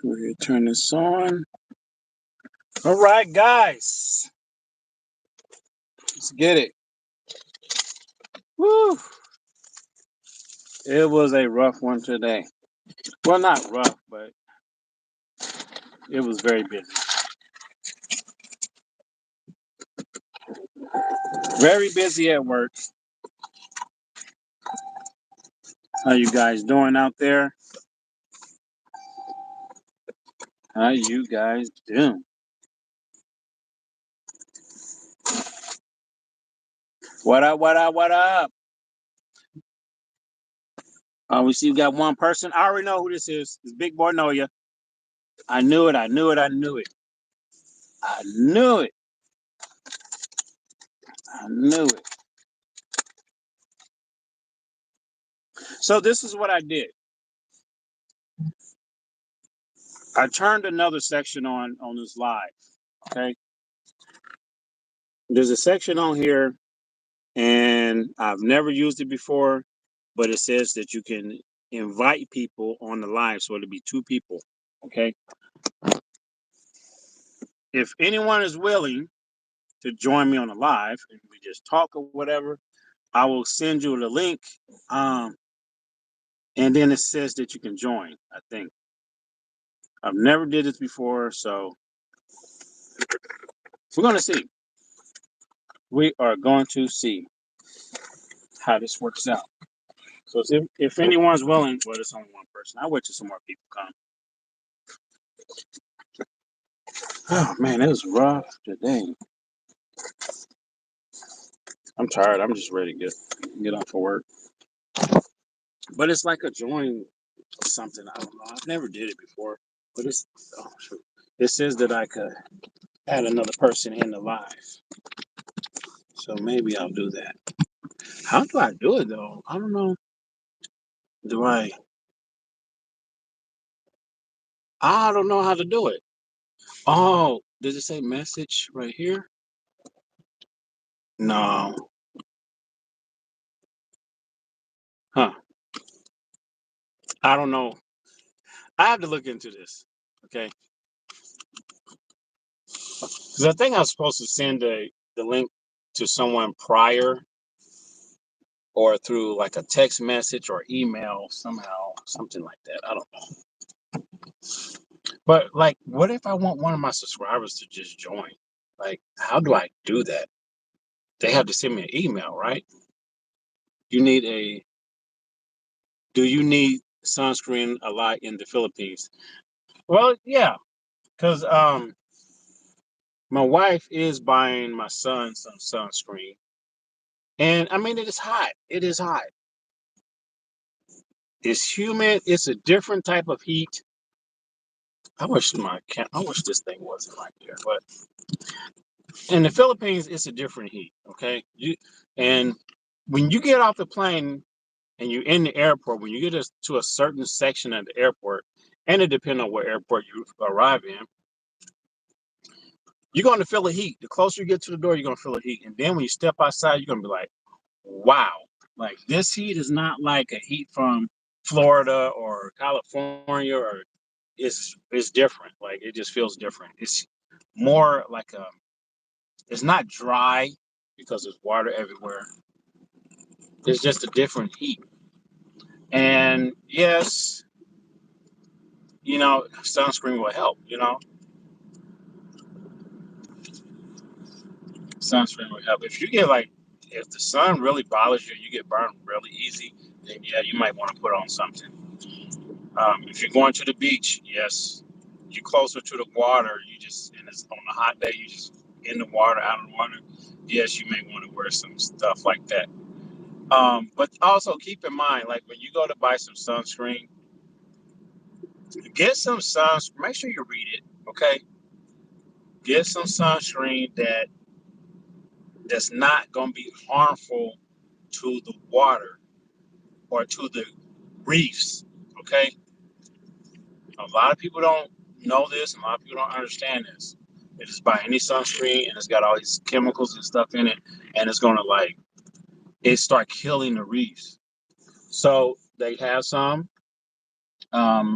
Go ahead, turn this on. All right, guys, let's get it. Woo! It was a rough one today. Well, not rough, but it was very busy. Very busy at work. How you guys doing out there? How you guys doing? What up? What up? What up? We see you got one person. I already know who this is. This big boy know you. I knew it. I knew it. I knew it. I knew it. I knew it. So this is what I did. I turned another section on this live. Okay. There's a section on here, and I've never used it before, but it says that you can invite people on the live, so it'll be two people. Okay. If anyone is willing to join me on the live and we just talk or whatever, I will send you the link. Um, and then it says that you can join. I think I've never did this before, so we're gonna see. We are going to see how this works out. So if anyone's willing, well, it's only one person. I'll wait till some more people come. Oh man, it was rough today. I'm tired. I'm just ready to get off of work. But it's like a join something. I don't know. I've never did it before. But it's shoot. It says that I could add another person in the live. So maybe I'll do that. How do I do it though? I don't know. Do I don't know how to do it. Oh, does it say message right here? No. Huh. I don't know. I have to look into this. Okay. Because I think I was supposed to send the link to someone prior or through like a text message or email somehow, something like that. I don't know. But like, what if I want one of my subscribers to just join? Like, how do I do that? They have to send me an email, right? You need a Do you need sunscreen a lot in the Philippines? Well, yeah, because my wife is buying my son some sunscreen, and I mean it is hot. It is hot. It's humid. It's a different type of heat. I wish this thing wasn't right there, but in the Philippines, it's a different heat. Okay, and when you get off the plane and you're in the airport, when you get to a certain section of the airport, and it depends on what airport you arrive in, you're going to feel the heat. The closer you get to the door, you're going to feel the heat. And then when you step outside, you're going to be like, wow, like this heat is not like a heat from Florida or California, or it's different. Like it just feels different. It's more like it's not dry because there's water everywhere. It's just a different heat. And yes, sunscreen will help, sunscreen will help. If the sun really bothers you, you get burned really easy, then yeah, you might want to put on something. If you're going to the beach, yes, you're closer to the water. And it's on a hot day, you just in the water, out of the water. Yes, you may want to wear some stuff like that. But also keep in mind, like when you go to buy some sunscreen, get some sunscreen. Make sure you read it, okay? Get some sunscreen that's not going to be harmful to the water or to the reefs, okay? A lot of people don't know this, and a lot of people don't understand this. They just buy any sunscreen, and it's got all these chemicals and stuff in it, and it's gonna it start killing the reefs. So they have some.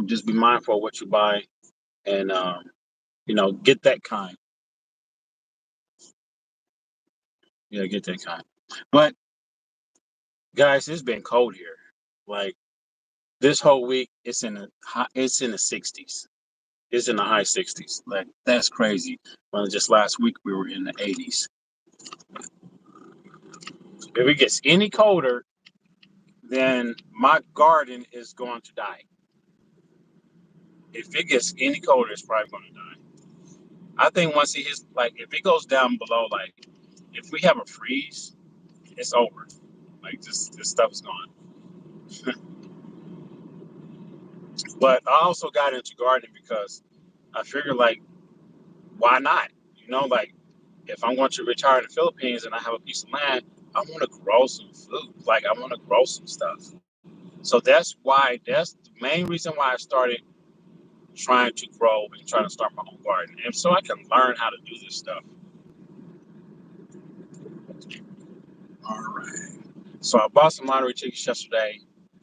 Just be mindful of what you buy. and get that kind. Yeah, get that kind. But guys, it's been cold here. Like this whole week, it's in the 60s. It's in the high 60s. Like that's crazy. Well, just last week we were in the 80s. If it gets any colder, then my garden is going to die. If it gets any colder, it's probably going to die. I think once it hits, like, if it goes down below, like, if we have a freeze, it's over. Like, this stuff's gone. But I also got into gardening because I figured, like, why not? Like, if I'm going to retire in the Philippines and I have a piece of land, I want to grow some food. Like, I want to grow some stuff. So that's the main reason why I started trying to grow and trying to start my own garden. And so I can learn how to do this stuff. All right. So I bought some lottery tickets yesterday.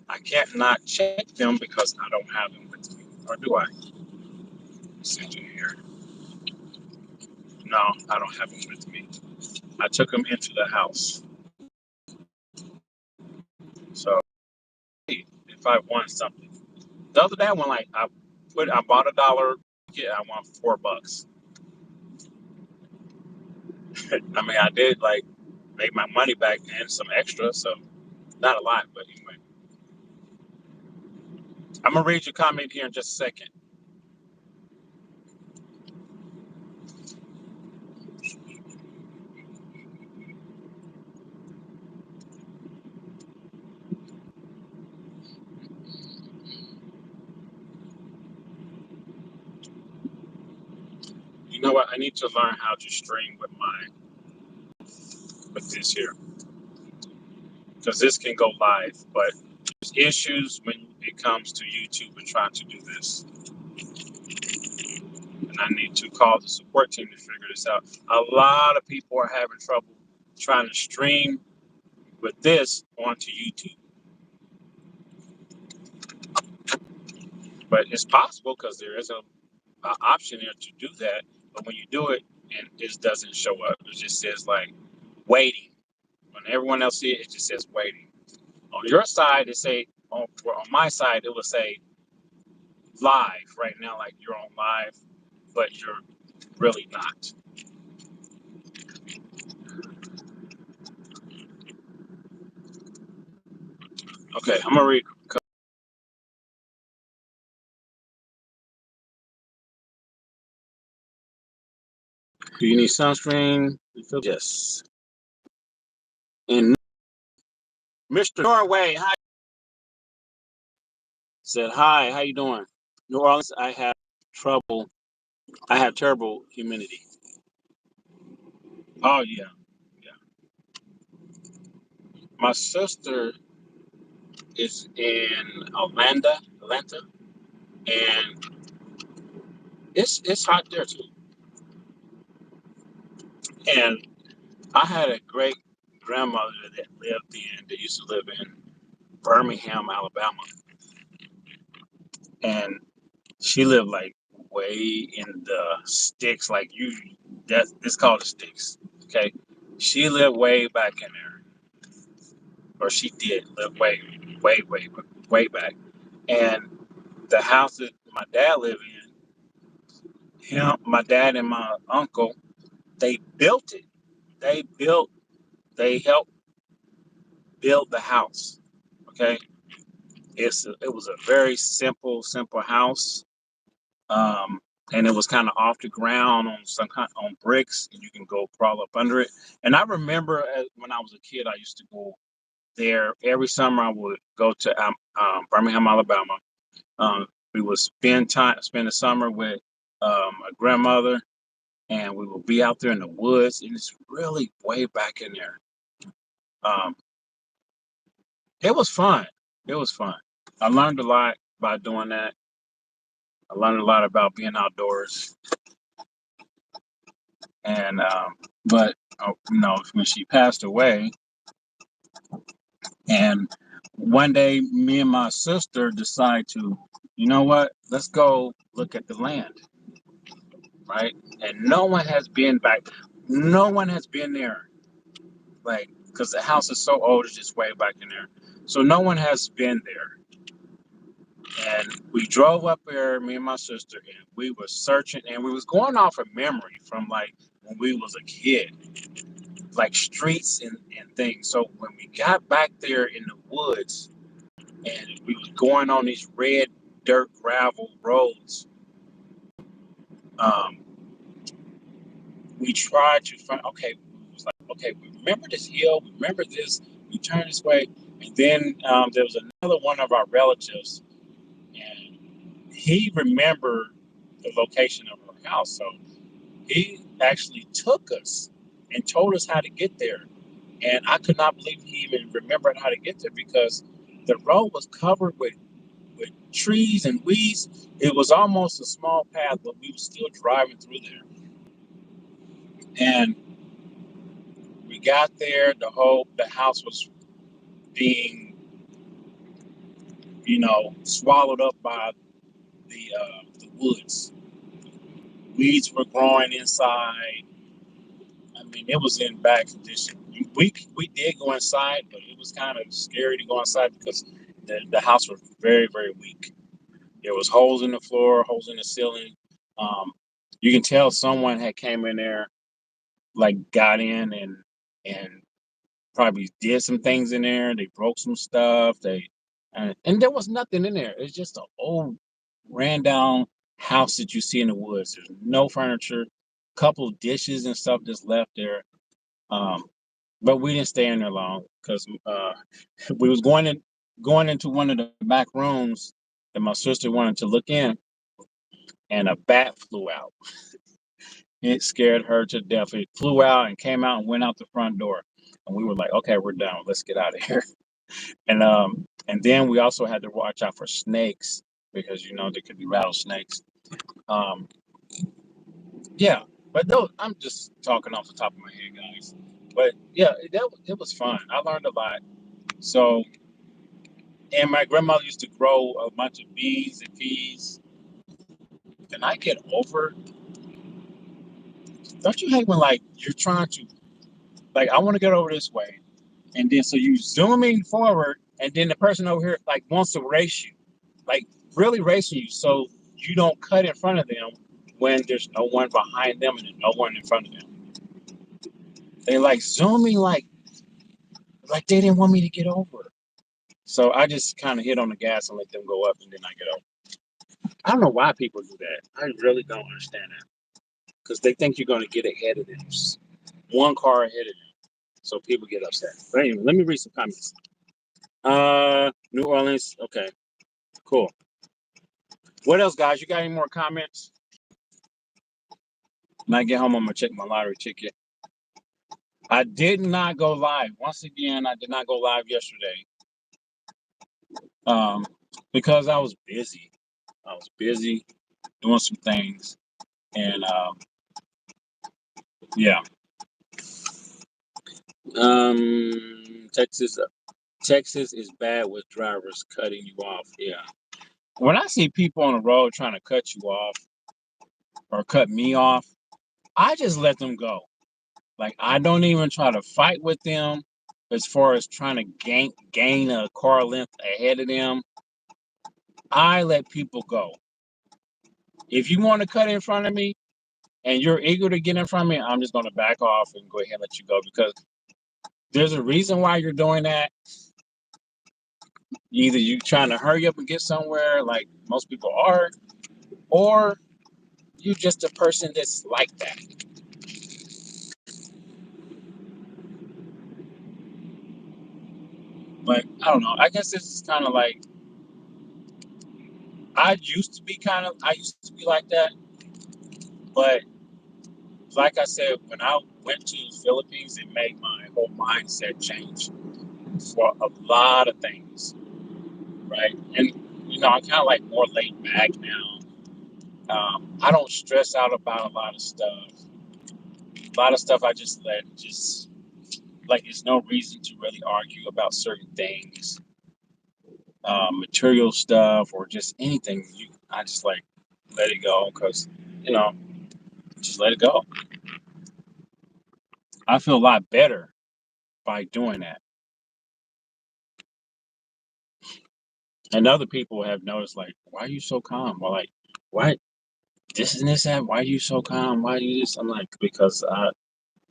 I can't not check them because I don't have them with me. Or do I? Send you here. No, I don't have them with me. I took them into the house. So if I won something. The other day I won like I bought $1 ticket, I won $4. I mean I did like make my money back and some extra, so not a lot, but anyway. I'm gonna read your comment here in just a second. You know what? I need to learn how to stream with this here. Because this can go live, but there's issues when it comes to YouTube and trying to do this. And I need to call the support team to figure this out. A lot of people are having trouble trying to stream with this onto YouTube. But it's possible because there is a option here to do that. But when you do it and it doesn't show up, it just says like waiting. When everyone else sees it, it just says waiting. On your side, on my side, it will say live right now, like you're on live, but you're really not. Okay, I'm gonna read. Do you need sunscreen? Yes. And Mr. Norway, hi. Said hi. How you doing? New Orleans, I have trouble. I have terrible humidity. Oh yeah, yeah. My sister is in Atlanta, and it's hot there too. And I had a great grandmother that used to live in Birmingham, Alabama, and she lived like way in the sticks, like it's called the sticks. Okay. She lived way back in there. Or she did live way back. And the house that my dad lived in, my dad and my uncle, they built it. They built they helped build the house. Okay. It was a very simple house. Um, and it was kind of off the ground on some kind on bricks, and you can go crawl up under it. And I remember when I was a kid, I used to go there every summer. I would go to Birmingham, Alabama. We would spend the summer with my grandmother, and we would be out there in the woods. And it's really way back in there. Um, it was fun. It was fun. I learned a lot by doing that. I learned a lot about being outdoors. And but when she passed away, and One day, me and my sister decide to, you know what? Let's go look at the land, right? And no one has been back. No one has been there, like, because the house is so old, it's just way back in there. So no one has been there. And we drove up there, me and my sister, and we were searching, and we was going off of memory from like when we was a kid, like streets and things. So when we got back there in the woods, and we was going on these red dirt gravel roads, um, we tried to find. Okay, we was like, okay, we remember this hill, we remember this. We turned this way, and then there was another one of our relatives, and he remembered the location of our house. So he actually took us and told us how to get there. And I could not believe he even remembered how to get there because the road was covered with trees and weeds. It was almost a small path, but we were still driving through there. And we got there, the house was being, swallowed up by the woods. Weeds were growing inside. I mean, it was in bad condition. We did go inside, but it was kind of scary to go inside because the house was very, very weak. There was holes in the floor, holes in the ceiling. Um, you can tell someone had came in there, like got in and probably did some things in there. They broke some stuff. And there was nothing in there. It's just an old, ran down house that you see in the woods. There's no furniture, couple dishes and stuff just left there. Um, but we didn't stay in there long because we was going into one of the back rooms that my sister wanted to look in, and a bat flew out. It scared her to death. It flew out and came out and went out the front door, and we were like, "Okay, we're done. Let's get out of here." And then we also had to watch out for snakes because there could be rattlesnakes. Um, yeah, but those, I'm just talking off the top of my head, guys. But yeah, it was fun. I learned a lot. So, and my grandmother used to grow a bunch of beans and peas. And I get over, don't you hate when like you're trying to, like, I want to get over this way. And then so you zooming forward, and then the person over here like wants to race you, like really racing you. So you don't cut in front of them when there's no one behind them and there's no one in front of them. They like zooming like they didn't want me to get over. So I just kind of hit on the gas and let them go up, and then I get over. I don't know why people do that. I really don't understand that because they think you're going to get ahead of them. One car ahead of them. So people get upset. But anyway, let me read some comments. New Orleans. Okay, cool. What else, guys? You got any more comments? When I get home, I'm going to check my lottery ticket. I did not go live. Once again, I did not go live yesterday um, because I was busy. I was busy doing some things. And yeah. Texas Texas is bad with drivers cutting you off. Yeah. When I see people on the road trying to cut you off or cut me off, I just let them go. Like I don't even try to fight with them as far as trying to gain a car length ahead of them. I let people go. If you want to cut in front of me and you're eager to get in front of me, I'm just going to back off and go ahead and let you go because there's a reason why you're doing that. Either you trying to hurry up and get somewhere, like most people are, or you just a person that's like that. But I don't know. I guess this is kind of like I used to be like that. But like I said, when I went to the Philippines, it made my whole mindset change for a lot of things, right? And I'm kind of like more laid back now. I don't stress out about a lot of stuff. A lot of stuff I just let just like there's no reason to really argue about certain things. material stuff or just anything. I just like let it go because you know, just let it go. I feel a lot better by doing that. And other people have noticed, like, why are you so calm? Or like, why this and this that? Why are you so calm? Why do you this? I'm like, because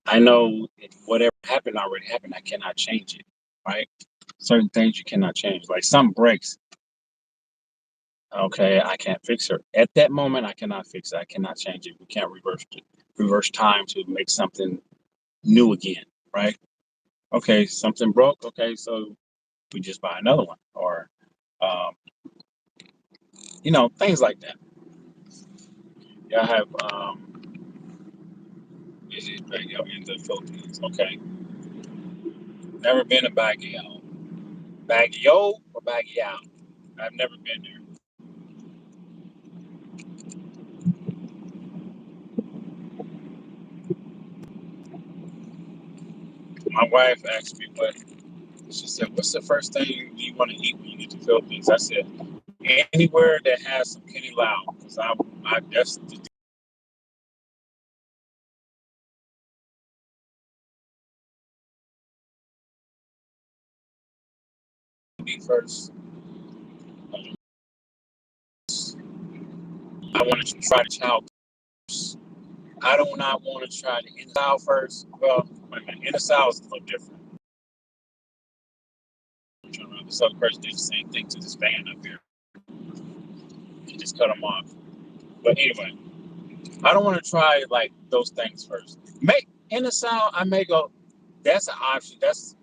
I know whatever happened already happened. I cannot change it, right? Certain things you cannot change. Like some breaks, okay, I can't fix it. At that moment, I cannot fix it. I cannot change it. We can't reverse time to make something new again, right? Okay, something broke. Okay, so we just buy another one, or um, things like that. Yeah, I have is it Baguio in the Philippines? Okay, never been to Baguio. Baguio or Baguio? I've never been there. My wife asked me what she said. What's the first thing you want to eat when you get to the Philippines? I said anywhere that has some Kenny Lau because I that's the eat first. I want to try the chow. I do not want to try the in style first. Well, wait a minute, in style is a little different. This other person did the same thing to this van up here. He just cut them off. But anyway, I don't want to try like those things first. May in the South, I may go. That's an option. That's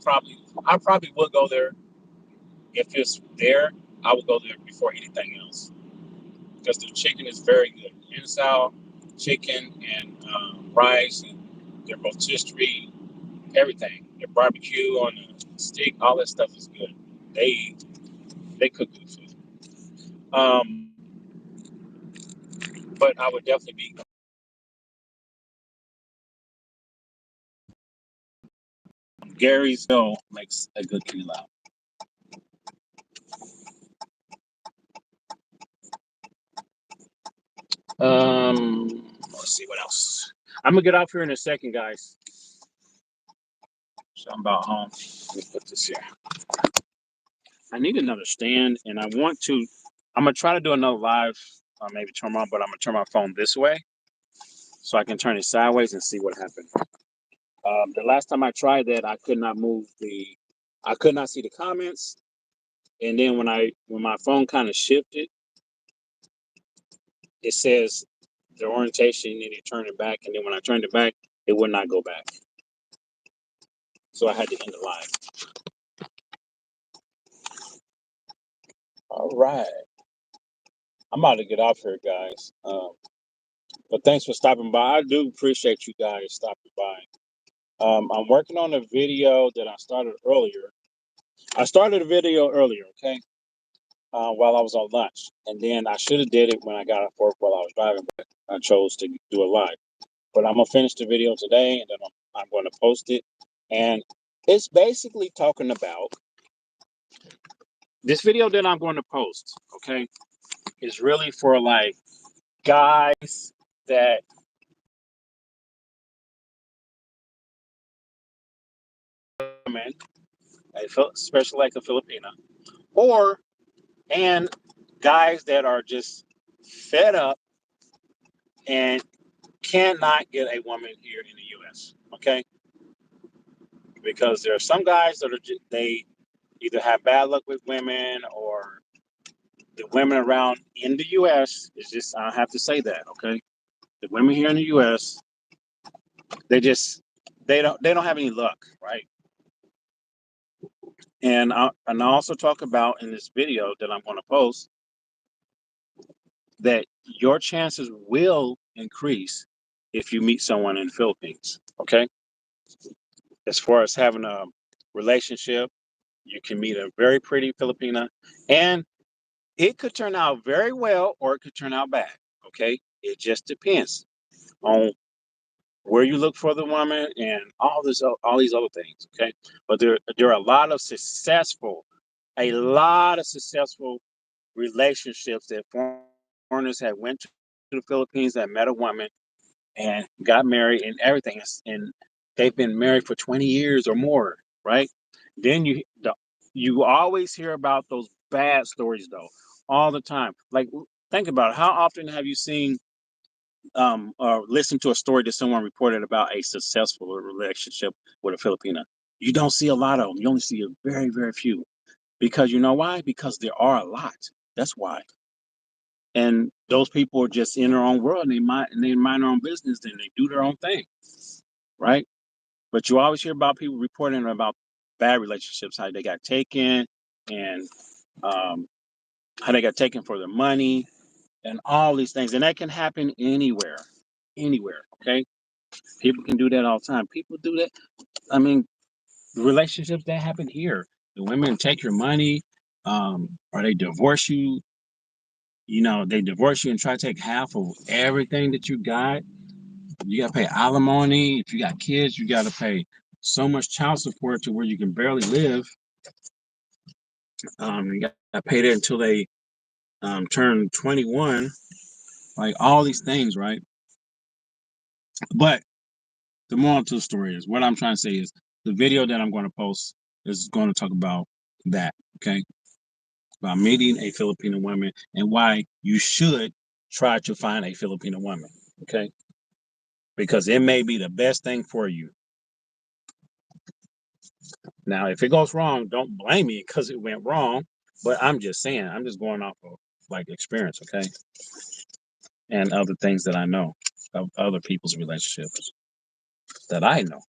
probably I probably would go there if it's there. I would go there before anything else because the chicken is very good. In the South, chicken and rice and their rotisserie, everything. Their barbecue on the stick, all that stuff is good. They they cook good food. Um, but I would definitely be. Gary's Hill makes a good pilau. Let's see what else. I'm gonna get off here in a second, guys. So I'm about home. Let me put this here. I need another stand, and I want to. I'm gonna try to do another live, maybe tomorrow, but I'm gonna turn my phone this way so I can turn it sideways and see what happened. The last time I tried that, I could not move I could not see the comments, and then when my phone kind of shifted, it says the orientation, and it turned it back, and then when I turned it back, it would not go back. So I had to end the live. All right. I'm about to get off here, guys. But thanks for stopping by. I do appreciate you guys stopping by. I'm working on a video that I started earlier. I started a video earlier, okay, while I was on lunch, and then I should have did it when I got off work while I was driving, but I chose to do it live. But I'm gonna finish the video today, and then I'm going to post it, and it's basically talking about this video that I'm going to post. Okay, is really for like guys that women, especially like a Filipina, or and guys that are just fed up and cannot get a woman here in the U.S. Okay, because there are some guys that they either have bad luck with women or the women around in the U.S. is just I have to say that. Okay, the women here in the U.S. they just they don't have any luck, right? And I also talk about in this video that I'm going to post that your chances will increase if you meet someone in the Philippines. Okay. As far as having a relationship, you can meet a very pretty Filipina and it could turn out very well or it could turn out bad. Okay. It just depends on where you look for the woman and all these other things. Okay. But there are a lot of successful, a lot of successful relationships that foreigners had went to the Philippines that met a woman and got married and everything, and they've been married for 20 years or more, right? Then you always hear about those bad stories though, all the time. Like think about it. How often have you seen or listened to a story that someone reported about a successful relationship with a Filipina? You don't see a lot of them. You only see a very, very few. Because you know why? Because there are a lot. That's why. And those people are just in their own world and they mind their own business and they do their own thing, right? But you always hear about people reporting about bad relationships, how they got taken and um, how they got taken for their money and all these things. And that can happen anywhere, anywhere. Okay. People can do that all the time. People do that. I mean, relationships that happen here. The women take your money, or they divorce you. You know, they divorce you and try to take half of everything that you got. You got to pay alimony. If you got kids, you got to pay so much child support to where you can barely live. You got to pay that until they turn 21. Like all these things, right? But the moral to the story is what I'm trying to say is the video that I'm going to post is going to talk about that. Okay. About meeting a Filipino woman and why you should try to find a Filipino woman. Okay. Because it may be the best thing for you. Now, if it goes wrong, don't blame me because it went wrong. But I'm just saying, I'm just going off of like experience, okay? And other things that I know of other people's relationships that I know.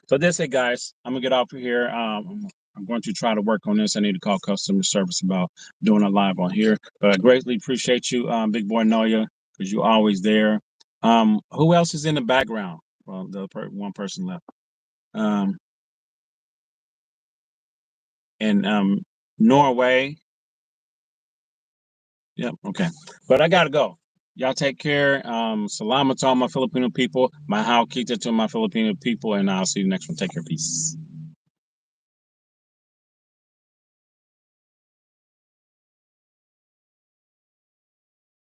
So that's it, guys. I'm gonna get off of here. I'm going to try to work on this. I need to call customer service about doing a live on here. But I greatly appreciate you, Big Boy Noya, because you're always there. Who else is in the background? Well, one person left. Um, and Norway. Yep. Okay. But I gotta go. Y'all take care. Salamat to all my Filipino people. Mahal kita to my Filipino people, and I'll see you next one. Take care. Peace.